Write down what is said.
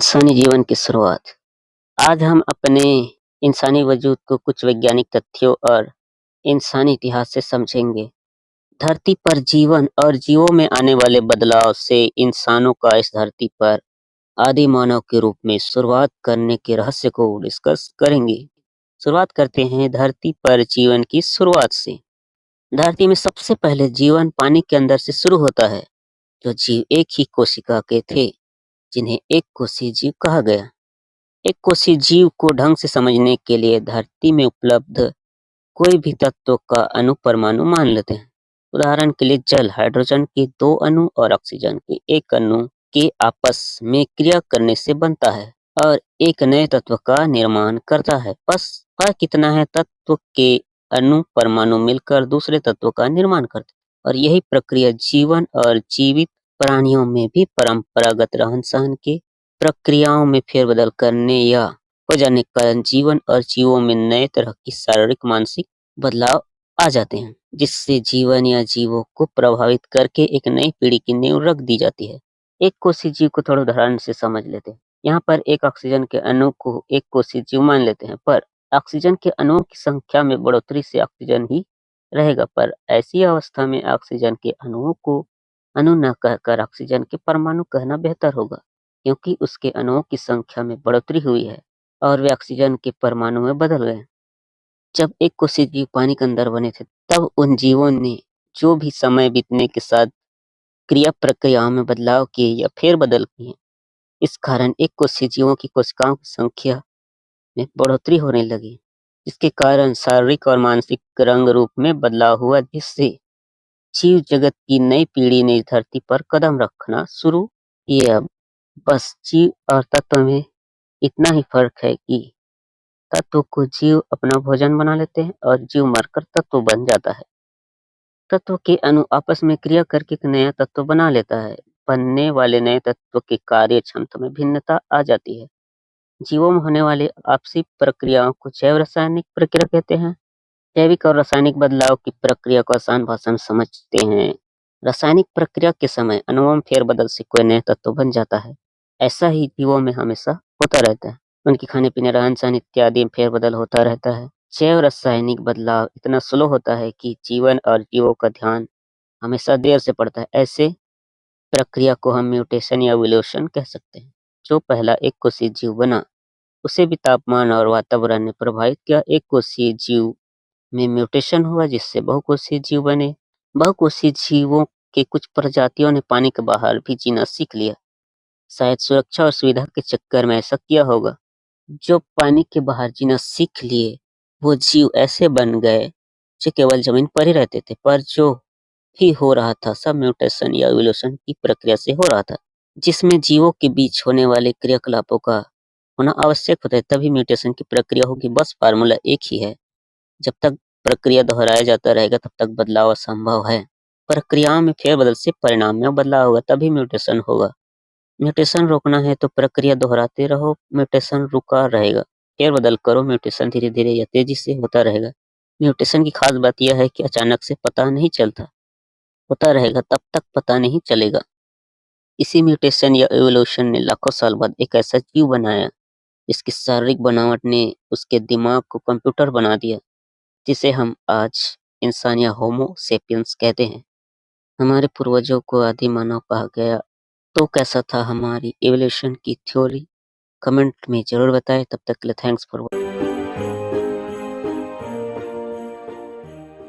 इंसानी जीवन की शुरुआत। आज हम अपने इंसानी वजूद को कुछ वैज्ञानिक तथ्यों और इंसानी इतिहास से समझेंगे। धरती पर जीवन और जीवों में आने वाले बदलाव से इंसानों का इस धरती पर आदि मानव के रूप में शुरुआत करने के रहस्य को डिस्कस करेंगे। शुरुआत करते हैं धरती पर जीवन की शुरुआत से। धरती में सबसे पहले जीवन पानी के अंदर से शुरू होता है, जो जीव एक ही कोशिका के थे, जिन्हें एक कोशीय जीव कहा गया। एक कोशीय जीव को ढंग से समझने के लिए धरती में उपलब्ध कोई भी तत्व का अणु परमाणु मान लेते हैं। उदाहरण के लिए जल हाइड्रोजन के 2 अणु और ऑक्सीजन के 1 अणु के आपस में क्रिया करने से बनता है और एक नए तत्व का निर्माण करता है। बस फर्क इतना है, तत्व के अणु परमाणु मिलकर दूसरे तत्व का निर्माण करते हैं और यही प्रक्रिया जीवन और जीवित प्राणियों में भी परंपरागत रहन सहन के प्रक्रियाओं में फेरबदल करने या हो जाने के कारण जीवन और जीवों में नए तरह की शारीरिक मानसिक बदलाव आ जाते हैं, जिससे जीवन या जीवों को प्रभावित करके एक नई पीढ़ी की नींव रख दी जाती है। एक कोशीय जीव को थोड़ा उदाहरण से समझ लेते हैं। यहाँ पर एक ऑक्सीजन के अणु को एक कोशीय जीव मान लेते हैं, पर ऑक्सीजन के अणुओं की संख्या में बढ़ोतरी से ऑक्सीजन ही रहेगा। पर ऐसी अवस्था में ऑक्सीजन के अणुओं को अणु न कहकर ऑक्सीजन के परमाणु कहना बेहतर होगा, क्योंकि उसके अणुओं की संख्या में बढ़ोतरी हुई है और वे ऑक्सीजन के परमाणु में बदल गए। जब एक कोशीय जीव पानी के अंदर बने थे, तब उन जीवों ने जो भी समय बीतने के साथ क्रिया प्रक्रियाओं में बदलाव किए या फेरबदल किए, इस कारण एक कोशीय जीवों की कोशिकाओं की संख्या में बढ़ोतरी होने लगी, जिसके कारण शारीरिक और मानसिक रंग रूप में बदलाव हुआ, जिससे जीव जगत की नई पीढ़ी ने इस धरती पर कदम रखना शुरू किया। बस जीव और तत्व में इतना ही फर्क है कि तत्व को जीव अपना भोजन बना लेते हैं और जीव मरकर तत्व बन जाता है। तत्व के अणु आपस में क्रिया करके एक नया तत्व बना लेता है। बनने वाले नए तत्व की कार्य क्षमता में भिन्नता आ जाती है। जीवों में होने वाली आपसी प्रक्रियाओं को जैव रासायनिक प्रक्रिया कहते हैं। जैविक और रासायनिक बदलाव की प्रक्रिया को आसान भाषा में समझते हैं। रासायनिक प्रक्रिया के समय अणुओं में फेरबदल से कोई नया तत्व बन जाता है। ऐसा ही जीवों में हमेशा होता रहता है। उनके खाने पीने, रहन सहन इत्यादि में फेरबदल होता रहता है। जैव रासायनिक बदलाव इतना स्लो होता है कि जीवन और जीवों का ध्यान हमेशा देर से पड़ता है। ऐसे प्रक्रिया को हम म्यूटेशन या इवोल्यूशन कह सकते हैं। जो पहला एक कोशीय जीव बना, उसे भी तापमान और वातावरण ने प्रभावित किया। एक कोशीय जीव में म्यूटेशन हुआ, जिससे बहुकोशीय जीव बने। बहुकोशीय जीवों के कुछ प्रजातियों ने पानी के बाहर भी जीना सीख लिया। शायद सुरक्षा और सुविधा के चक्कर में ऐसा किया होगा। जो पानी के बाहर जीना सीख लिए, वो जीव ऐसे बन गए जो केवल जमीन पर ही रहते थे। पर जो भी हो रहा था, सब म्यूटेशन या इवोल्यूशन की प्रक्रिया से हो रहा था, जिसमें जीवों के बीच होने वाले क्रियाकलापों का होना आवश्यक होता है, तभी म्यूटेशन की प्रक्रिया होगी। बस फार्मूला एक ही है, जब तक प्रक्रिया दोहराया जाता रहेगा तब तक बदलाव असंभव है। प्रक्रियाओं में फेरबदल से परिणाम में बदलाव होगा, तभी म्यूटेशन होगा। म्यूटेशन रोकना है तो प्रक्रिया दोहराते रहो, म्यूटेशन रुका रहेगा। फेरबदल करो, म्यूटेशन धीरे धीरे या तेजी से होता रहेगा। म्यूटेशन की खास बात यह है कि अचानक से पता नहीं चलता, होता रहेगा तब तक पता नहीं चलेगा। इसी म्यूटेशन या एवोल्यूशन ने लाखों साल बाद एक ऐसा जीव बनाया जिसकी शारीरिक बनावट ने उसके दिमाग को कंप्यूटर बना दिया, जिसे हम आज इंसान या होमो सेपियंस कहते हैं। हमारे पूर्वजों को आदि मानव कहा गया, तो कैसा था हमारी एवोल्यूशन की थ्योरी? कमेंट में जरूर बताएं। तब तक के लिए थैंक्स फॉर